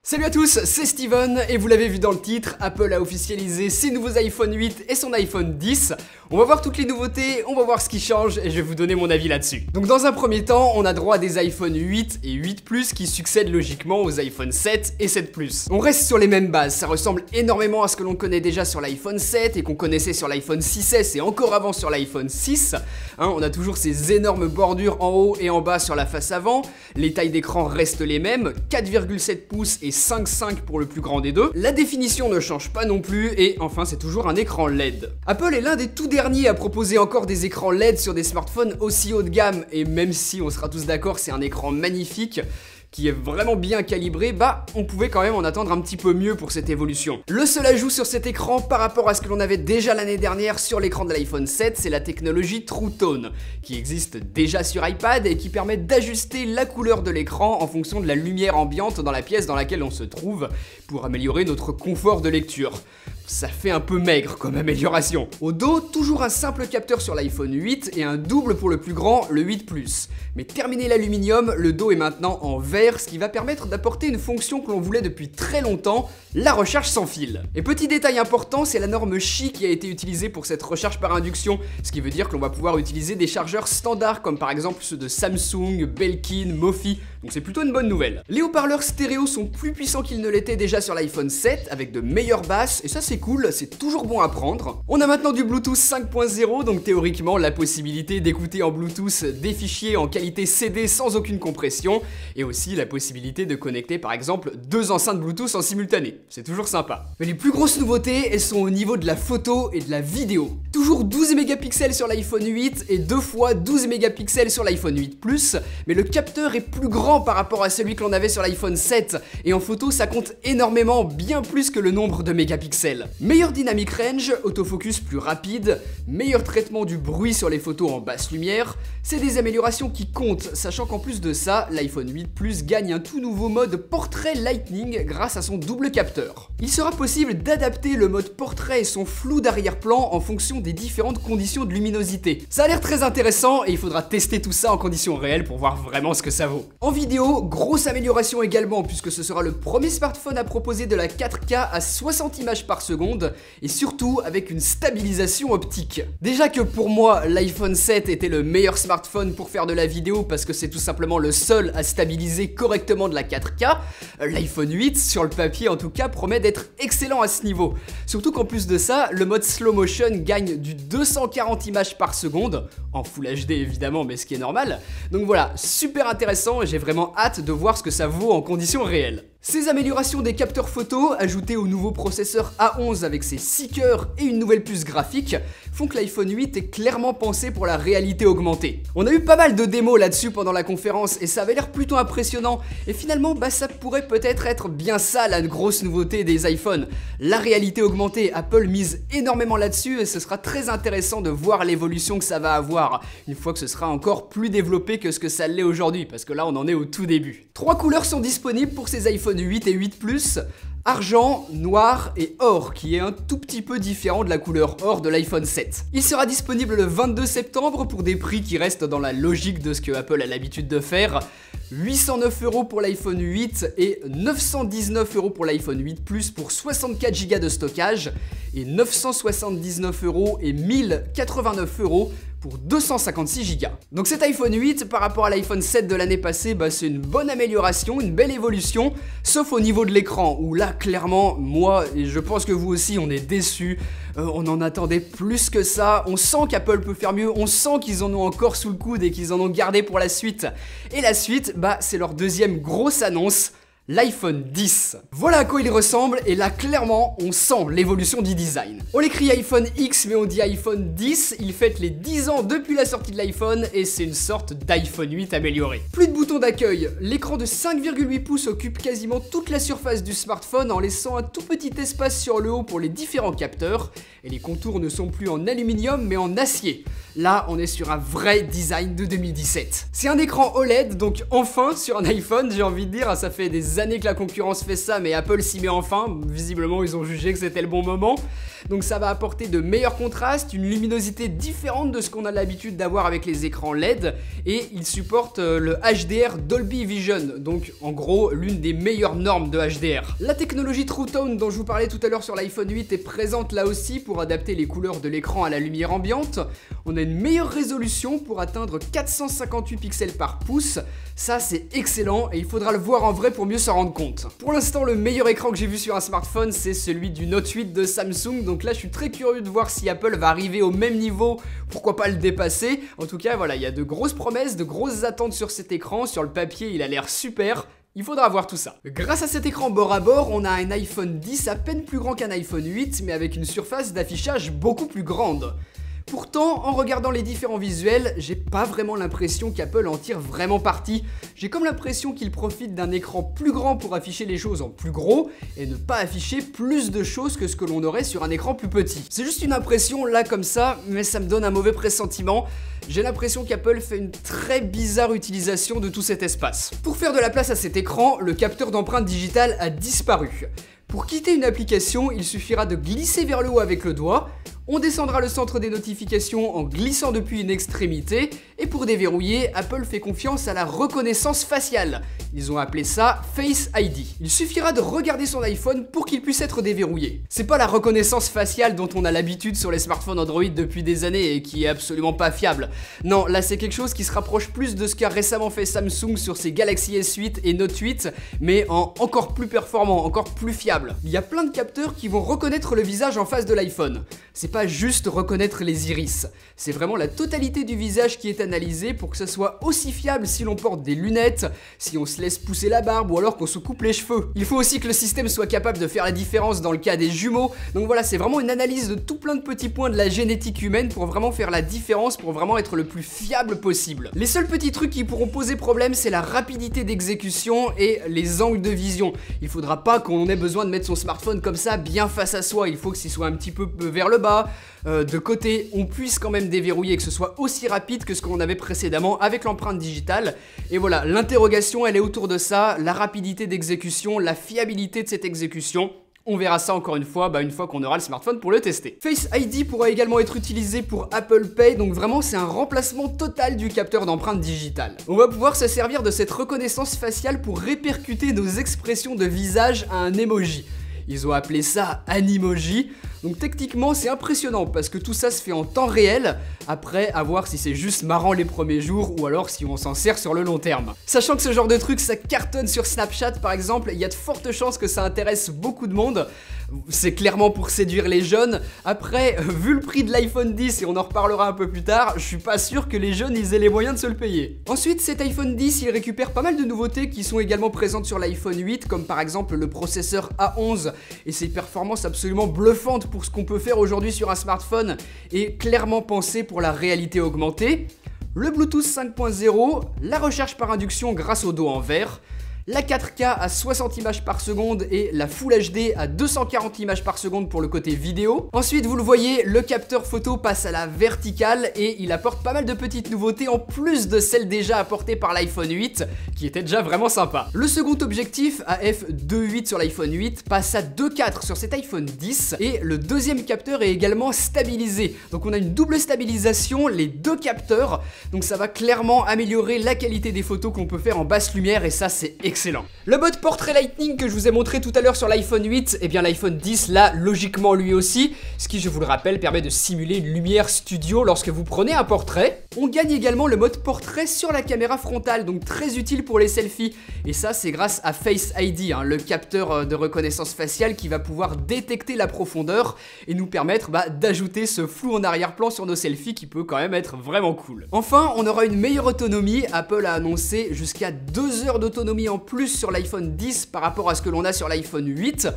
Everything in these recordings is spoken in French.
Salut à tous, c'est Steven et vous l'avez vu dans le titre, Apple a officialisé ses nouveaux iPhone 8 et son iPhone 10. On va voir toutes les nouveautés, on va voir ce qui change et je vais vous donner mon avis là-dessus. Donc dans un premier temps, on a droit à des iPhone 8 et 8 Plus qui succèdent logiquement aux iPhone 7 et 7 Plus. On reste sur les mêmes bases, ça ressemble énormément à ce que l'on connaît déjà sur l'iPhone 7 et qu'on connaissait sur l'iPhone 6S et encore avant sur l'iPhone 6. On a toujours ces énormes bordures en haut et en bas sur la face avant, les tailles d'écran restent les mêmes, 4,7 pouces et 5,5 pour le plus grand des deux. La définition ne change pas non plus et enfin c'est toujours un écran LED. Apple est l'un des tout derniers à proposer encore des écrans LED sur des smartphones aussi haut de gamme et même si on sera tous d'accord c'est un écran magnifique qui est vraiment bien calibré, on pouvait quand même en attendre un petit peu mieux pour cette évolution. Le seul ajout sur cet écran par rapport à ce que l'on avait déjà l'année dernière sur l'écran de l'iPhone 7, c'est la technologie True Tone, qui existe déjà sur iPad et qui permet d'ajuster la couleur de l'écran en fonction de la lumière ambiante dans la pièce dans laquelle on se trouve, pour améliorer notre confort de lecture. Ça fait un peu maigre comme amélioration. Au dos, toujours un simple capteur sur l'iPhone 8 et un double pour le plus grand, le 8 Plus. Mais terminé l'aluminium, le dos est maintenant en verre, ce qui va permettre d'apporter une fonction que l'on voulait depuis très longtemps, la recharge sans fil. Et petit détail important, c'est la norme Qi qui a été utilisée pour cette recharge par induction, ce qui veut dire que l'on va pouvoir utiliser des chargeurs standards comme par exemple ceux de Samsung, Belkin, Mophie, donc c'est plutôt une bonne nouvelle. Les haut-parleurs stéréo sont plus puissants qu'ils ne l'étaient déjà sur l'iPhone 7, avec de meilleures basses, et ça c'est cool, c'est toujours bon à prendre. On a maintenant du Bluetooth 5.0, donc théoriquement la possibilité d'écouter en Bluetooth des fichiers en qualité CD sans aucune compression, et aussi la possibilité de connecter par exemple deux enceintes Bluetooth en simultané. C'est toujours sympa. Mais les plus grosses nouveautés, elles sont au niveau de la photo et de la vidéo. Toujours 12 mégapixels sur l'iPhone 8 et 2 fois 12 mégapixels sur l'iPhone 8 Plus, mais le capteur est plus grand par rapport à celui que l'on avait sur l'iPhone 7, et en photo ça compte énormément, bien plus que le nombre de mégapixels. Meilleur dynamic range, autofocus plus rapide, meilleur traitement du bruit sur les photos en basse lumière, c'est des améliorations qui comptent, sachant qu'en plus de ça, l'iPhone 8 Plus gagne un tout nouveau mode portrait lightning grâce à son double capteur. Il sera possible d'adapter le mode portrait et son flou d'arrière-plan en fonction des différentes conditions de luminosité. Ça a l'air très intéressant et il faudra tester tout ça en conditions réelles pour voir vraiment ce que ça vaut. En vidéo, grosse amélioration également puisque ce sera le premier smartphone à proposer de la 4K à 60 images par seconde et surtout avec une stabilisation optique. Déjà que pour moi, l'iPhone 7 était le meilleur smartphone pour faire de la vidéo parce que c'est tout simplement le seul à stabiliser correctement de la 4K, l'iPhone 8, sur le papier en tout cas, promet d'être excellent à ce niveau. Surtout qu'en plus de ça, le mode slow motion gagne du 240 images par seconde, en Full HD évidemment, mais ce qui est normal. Donc voilà, super intéressant et j'ai vraiment hâte de voir ce que ça vaut en conditions réelles. Ces améliorations des capteurs photo, ajoutées au nouveau processeur A11 avec ses 6 cœurs et une nouvelle puce graphique, font que l'iPhone 8 est clairement pensé pour la réalité augmentée. On a eu pas mal de démos là-dessus pendant la conférence et ça avait l'air plutôt impressionnant. Et finalement, ça pourrait peut-être être bien ça la grosse nouveauté des iPhones. La réalité augmentée, Apple mise énormément là-dessus et ce sera très intéressant de voir l'évolution que ça va avoir une fois que ce sera encore plus développé que ce que ça l'est aujourd'hui, parce que là on en est au tout début. 3 couleurs sont disponibles pour ces iPhone 8 et 8 Plus. Argent, noir et or, qui est un tout petit peu différent de la couleur or de l'iPhone 7. Il sera disponible le 22 septembre pour des prix qui restent dans la logique de ce que Apple a l'habitude de faire. 809 € pour l'iPhone 8 et 919 € pour l'iPhone 8 Plus pour 64 Go de stockage et 979 € et 1089 € pour 256 Go. Donc cet iPhone 8 par rapport à l'iPhone 7 de l'année passée, c'est une bonne amélioration, une belle évolution, sauf au niveau de l'écran où là clairement moi et je pense que vous aussi on est déçus, on en attendait plus que ça, on sent qu'Apple peut faire mieux, on sent qu'ils en ont encore sous le coude et qu'ils en ont gardé pour la suite. Et la suite, c'est leur deuxième grosse annonce, l'iPhone 10. Voilà à quoi il ressemble et là clairement on sent l'évolution du design. On l'écrit iPhone X mais on dit iPhone 10, il fête les 10 ans depuis la sortie de l'iPhone et c'est une sorte d'iPhone 8 amélioré. Plus de boutons d'accueil, l'écran de 5,8 pouces occupe quasiment toute la surface du smartphone en laissant un tout petit espace sur le haut pour les différents capteurs et les contours ne sont plus en aluminium mais en acier. Là, on est sur un vrai design de 2017. C'est un écran OLED, donc enfin sur un iPhone, j'ai envie de dire. Ça fait des années que la concurrence fait ça, mais Apple s'y met enfin. Visiblement, ils ont jugé que c'était le bon moment. Donc ça va apporter de meilleurs contrastes, une luminosité différente de ce qu'on a l'habitude d'avoir avec les écrans LED, et il supporte le HDR Dolby Vision, donc en gros l'une des meilleures normes de HDR. La technologie True Tone dont je vous parlais tout à l'heure sur l'iPhone 8 est présente là aussi pour adapter les couleurs de l'écran à la lumière ambiante. On a une meilleure résolution pour atteindre 458 pixels par pouce. Ça c'est excellent et il faudra le voir en vrai pour mieux s'en rendre compte. Pour l'instant, le meilleur écran que j'ai vu sur un smartphone, c'est celui du Note 8 de Samsung. Donc là je suis très curieux de voir si Apple va arriver au même niveau, pourquoi pas le dépasser. En tout cas voilà, il y a de grosses promesses, de grosses attentes sur cet écran. Sur le papier il a l'air super. Il faudra voir tout ça. Grâce à cet écran bord à bord, on a un iPhone 10 à peine plus grand qu'un iPhone 8, mais avec une surface d'affichage beaucoup plus grande. Pourtant, en regardant les différents visuels, j'ai pas vraiment l'impression qu'Apple en tire vraiment parti. J'ai comme l'impression qu'il profite d'un écran plus grand pour afficher les choses en plus gros et ne pas afficher plus de choses que ce que l'on aurait sur un écran plus petit. C'est juste une impression là comme ça, mais ça me donne un mauvais pressentiment. J'ai l'impression qu'Apple fait une très bizarre utilisation de tout cet espace. Pour faire de la place à cet écran, le capteur d'empreinte digitale a disparu. Pour quitter une application, il suffira de glisser vers le haut avec le doigt. On descendra le centre des notifications en glissant depuis une extrémité, et pour déverrouiller, Apple fait confiance à la reconnaissance faciale. Ils ont appelé ça Face ID. Il suffira de regarder son iPhone pour qu'il puisse être déverrouillé. C'est pas la reconnaissance faciale dont on a l'habitude sur les smartphones Android depuis des années et qui est absolument pas fiable. Non, là c'est quelque chose qui se rapproche plus de ce qu'a récemment fait Samsung sur ses Galaxy S8 et Note 8, mais en encore plus performant, encore plus fiable. Il y a plein de capteurs qui vont reconnaître le visage en face de l'iPhone. C'est pas juste reconnaître les iris, c'est vraiment la totalité du visage qui est analysée pour que ça soit aussi fiable si l'on porte des lunettes, si on se laisse pousser la barbe ou alors qu'on se coupe les cheveux. Il faut aussi que le système soit capable de faire la différence dans le cas des jumeaux. Donc voilà, c'est vraiment une analyse de tout plein de petits points de la génétique humaine pour vraiment faire la différence, pour vraiment être le plus fiable possible. Les seuls petits trucs qui pourront poser problème, c'est la rapidité d'exécution et les angles de vision. Il faudra pas qu'on ait besoin de mettre son smartphone comme ça bien face à soi, il faut que s'il soit un petit peu vers le bas, de côté, on puisse quand même déverrouiller, que ce soit aussi rapide que ce qu'on avait précédemment avec l'empreinte digitale. Et voilà, l'interrogation elle est autour de ça, la rapidité d'exécution, la fiabilité de cette exécution. On verra ça encore une fois qu'on aura le smartphone pour le tester. Face ID pourra également être utilisé pour Apple Pay, donc vraiment c'est un remplacement total du capteur d'empreinte digitale. On va pouvoir se servir de cette reconnaissance faciale pour répercuter nos expressions de visage à un emoji. Ils ont appelé ça Animoji. Donc techniquement c'est impressionnant parce que tout ça se fait en temps réel. Après à voir si c'est juste marrant les premiers jours ou alors si on s'en sert sur le long terme. Sachant que ce genre de truc ça cartonne sur Snapchat par exemple, il y a de fortes chances que ça intéresse beaucoup de monde. C'est clairement pour séduire les jeunes. Après, vu le prix de l'iPhone 10, et on en reparlera un peu plus tard, je suis pas sûr que les jeunes ils aient les moyens de se le payer. Ensuite, cet iPhone 10, il récupère pas mal de nouveautés qui sont également présentes sur l'iPhone 8, comme par exemple le processeur A11 et ses performances absolument bluffantes pour ce qu'on peut faire aujourd'hui sur un smartphone et clairement pensé pour la réalité augmentée. Le Bluetooth 5.0, la recherche par induction grâce au dos en verre, la 4K à 60 images par seconde et la Full HD à 240 images par seconde pour le côté vidéo. Ensuite, vous le voyez, le capteur photo passe à la verticale et il apporte pas mal de petites nouveautés en plus de celles déjà apportées par l'iPhone 8, qui était déjà vraiment sympa. Le second objectif, à f2.8 sur l'iPhone 8, passe à 2.4 sur cet iPhone 10 et le deuxième capteur est également stabilisé. Donc on a une double stabilisation, les deux capteurs, donc ça va clairement améliorer la qualité des photos qu'on peut faire en basse lumière et ça c'est excellent. Le mode portrait lightning que je vous ai montré tout à l'heure sur l'iPhone 8, et bien l'iPhone 10 là logiquement lui aussi, ce qui je vous le rappelle permet de simuler une lumière studio lorsque vous prenez un portrait. On gagne également le mode portrait sur la caméra frontale, donc très utile pour les selfies, et ça c'est grâce à Face ID, le capteur de reconnaissance faciale qui va pouvoir détecter la profondeur et nous permettre d'ajouter ce flou en arrière-plan sur nos selfies qui peut quand même être vraiment cool. Enfin, on aura une meilleure autonomie. Apple a annoncé jusqu'à 2 heures d'autonomie en plus sur l'iPhone 10 par rapport à ce que l'on a sur l'iPhone 8.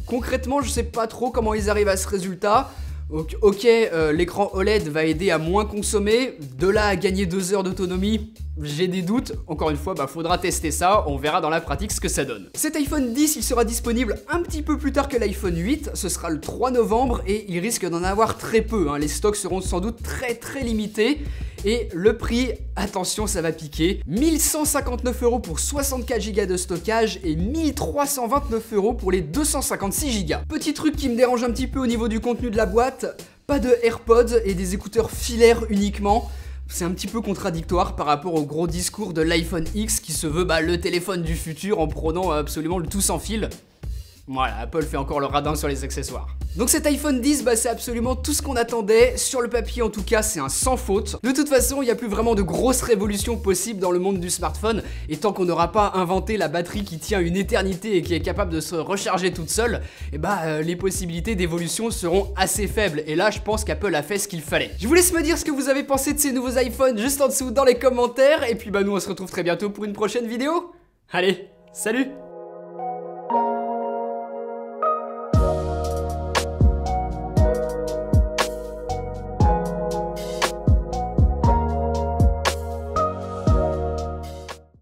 Concrètement, je sais pas trop comment ils arrivent à ce résultat. Donc, ok, l'écran OLED va aider à moins consommer, de là à gagner 2 heures d'autonomie, j'ai des doutes. Encore une fois, faudra tester ça, on verra dans la pratique ce que ça donne. Cet iPhone 10, il sera disponible un petit peu plus tard que l'iPhone 8, ce sera le 3 novembre et il risque d'en avoir très peu, hein. Les stocks seront sans doute très limités. Et le prix, attention ça va piquer, 1159 € pour 64 Go de stockage et 1329 € pour les 256 Go. Petit truc qui me dérange un petit peu au niveau du contenu de la boîte, pas de AirPods et des écouteurs filaires uniquement. C'est un petit peu contradictoire par rapport au gros discours de l'iPhone X qui se veut le téléphone du futur en prônant absolument le tout sans fil. Voilà, Apple fait encore le radin sur les accessoires. Donc cet iPhone 10, c'est absolument tout ce qu'on attendait. Sur le papier en tout cas, c'est un sans faute. De toute façon, il n'y a plus vraiment de grosses révolutions possibles dans le monde du smartphone. Et tant qu'on n'aura pas inventé la batterie qui tient une éternité et qui est capable de se recharger toute seule, les possibilités d'évolution seront assez faibles. Et là, je pense qu'Apple a fait ce qu'il fallait. Je vous laisse me dire ce que vous avez pensé de ces nouveaux iPhones juste en dessous dans les commentaires. Et puis nous, on se retrouve très bientôt pour une prochaine vidéo. Allez, salut!